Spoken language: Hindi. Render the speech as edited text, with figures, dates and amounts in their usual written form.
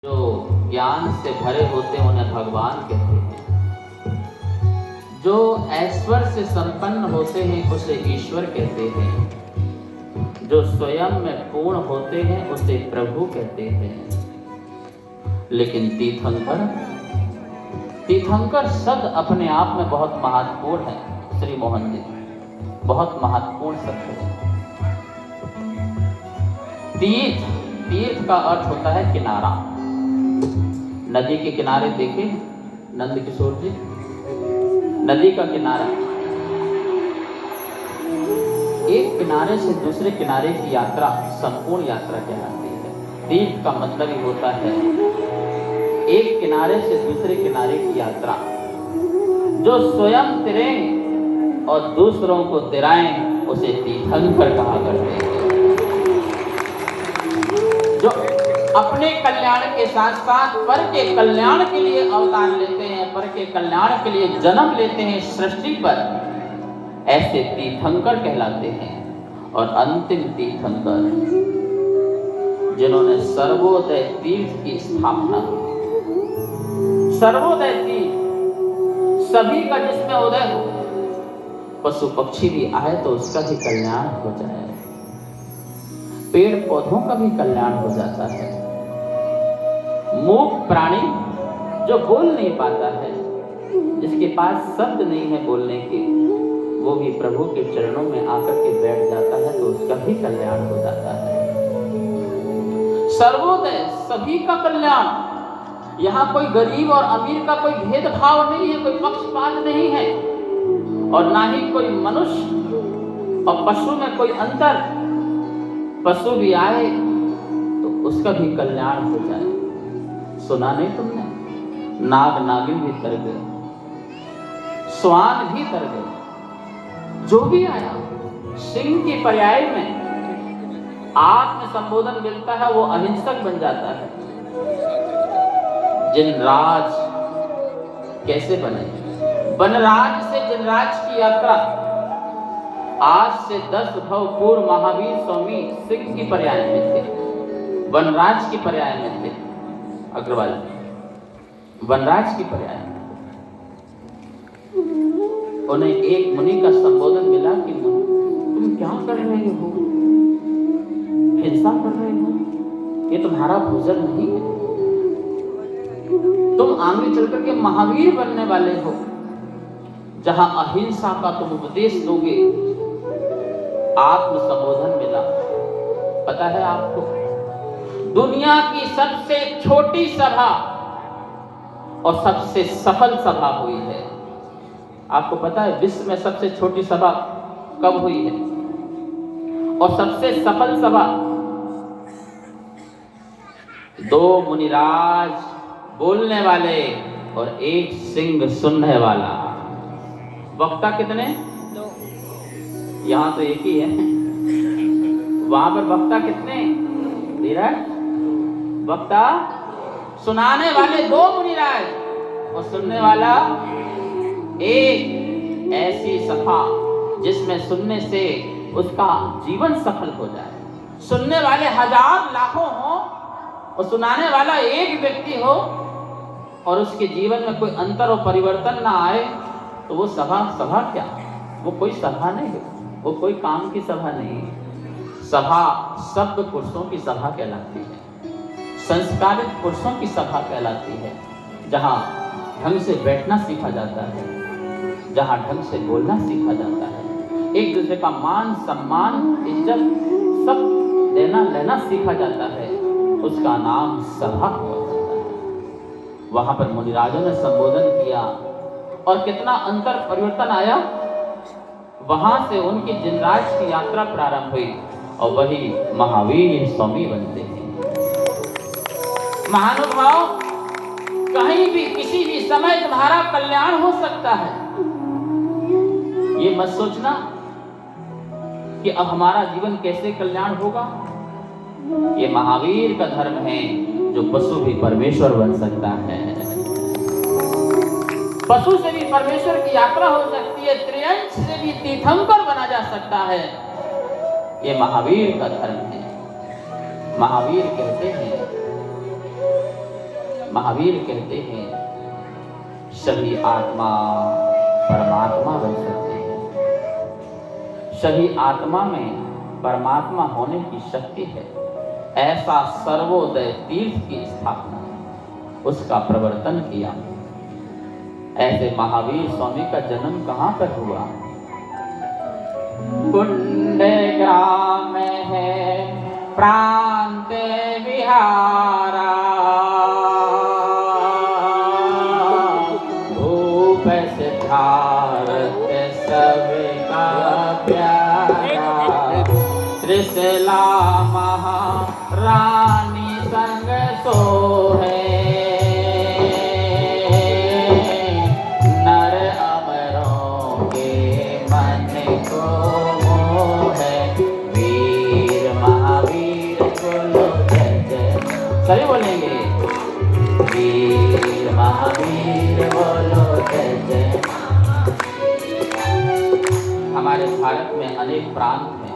जो ज्ञान से भरे होते हैं उन्हें भगवान कहते हैं। जो ऐश्वर्य से संपन्न होते हैं उसे ईश्वर कहते हैं। जो स्वयं में पूर्ण होते हैं उसे प्रभु कहते हैं। लेकिन तीर्थंकर शब्द अपने आप में बहुत महत्वपूर्ण है। श्री मोहन जी, बहुत महत्वपूर्ण शब्द है। तीर्थ का अर्थ होता है किनारा। नदी के किनारे देखे नंद किशोर जी, नदी का किनारा, एक किनारे से दूसरे किनारे की यात्रा संपूर्ण यात्रा कहलाती है। तीर्थ का मतलब ही होता है एक किनारे से दूसरे किनारे की यात्रा। जो स्वयं तैरें और दूसरों को तैराएं उसे तीर्थंकर कहा करते हैं। जो अपने कल्याण के साथ साथ पर के कल्याण के लिए अवतार लेते हैं, पर के कल्याण के लिए जन्म लेते हैं सृष्टि पर, ऐसे तीर्थंकर कहलाते हैं। और अंतिम तीर्थंकर जिन्होंने सर्वोदय तीर्थ की स्थापना की। सर्वोदय तीर्थ सभी का जिसमें उदय हो, पशु पक्षी भी आए तो उसका भी कल्याण हो जाए, पेड़ पौधों का भी कल्याण हो जाता है। मूक प्राणी जो बोल नहीं पाता है, जिसके पास शब्द नहीं है बोलने के, वो भी प्रभु के चरणों में आकर के बैठ जाता है तो उसका भी कल्याण हो जाता है। सर्वोदय सभी का कल्याण। यहाँ कोई गरीब और अमीर का कोई भेदभाव नहीं है, कोई पक्षपात नहीं है, और ना ही कोई मनुष्य और पशु में कोई अंतर। पशु भी आए तो उसका भी कल्याण हो जाए। सुना नहीं तुमने, नाग नागिन भी तर गए, स्वान भी तर गए, जो भी आया सिंह की पर्याय में आत्म संबोधन मिलता है वो अहिंसक बन जाता है। जिनराज कैसे बने? वनराज से जिनराज की यात्रा आज से 10 भव पूर्व महावीर स्वामी सिंह की पर्याय में थे, वनराज की पर्याय में थे। अग्रवाल वनराज की पर्याय में उन्हें एक मुनि का संबोधन मिला कि तुम क्या कर रहे हो, हिंसा कर रहे हो, ये तुम्हारा भोजन नहीं है। तुम आगे चल करके महावीर बनने वाले हो। जहां अहिंसा का तुम उपदेश दोगे, आत्म संबोधन मिला। पता है आपको, दुनिया की सबसे छोटी सभा और सबसे सफल सभा हुई है। आपको पता है विश्व में सबसे छोटी सभा कब हुई है और सबसे सफल सभा? 2 मुनिराज बोलने वाले और 1 सिंह सुनने वाला। वक्ता कितने? 2। यहां तो एक ही है, वहां पर वक्ता कितने? धीरज, वक्ता सुनाने वाले 2 मुनिराज और सुनने वाला 1। ऐसी सभा जिसमें सुनने से उसका जीवन सफल हो जाए। सुनने वाले 1000 लाखों हो और सुनाने वाला 1 व्यक्ति हो और उसके जीवन में कोई अंतर और परिवर्तन ना आए, तो वो सभा क्या? वो कोई सभा नहीं है, वो कोई काम की सभा नहीं है। सभा शब्द पुरुषों की सभा कहलाती है, संस्कारित पुरुषों की सभा कहलाती है, जहाँ ढंग से बैठना सीखा जाता है, जहाँ ढंग से बोलना सीखा जाता है, एक दूसरे का मान सम्मान इज्जत सब देना लेना सीखा जाता है, उसका नाम सभा हुआ जाता है। वहां पर मुनिराजों ने संबोधन किया और कितना अंतर परिवर्तन आया। वहां से उनकी जिनराज की यात्रा प्रारंभ हुई और वही महावीर स्वामी बनते हैं। महानुभाव, कहीं भी किसी भी समय तुम्हारा कल्याण हो सकता है। ये मत सोचना कि अब हमारा जीवन कैसे कल्याण होगा। ये महावीर का धर्म है, जो पशु भी परमेश्वर बन सकता है, पशु से भी परमेश्वर की यात्रा हो सकती है, त्रियंश से भी तीर्थंकर बना जा सकता है। ये महावीर का धर्म है। महावीर कहते हैं महावीर कहते हैं सभी आत्मा परमात्मा बन सकते हैं, सभी आत्मा में परमात्मा होने की शक्ति है। ऐसा सर्वोदय तीर्थ की स्थापना, उसका प्रवर्तन किया। ऐसे महावीर स्वामी का जन्म कहाँ पर हुआ? कुंडे ग्राम है प्रांत विहारा, भूप सिद्धार्थ सबका प्यारा, त्रिशला महारानी संग सोहे, नर अमरों के मन को मोहे, वीर महावीर बोलो जय जय। सभी बोलेंगे वीर महावीर बोलो जय जय। हमारे भारत में अनेक प्रांत हैं,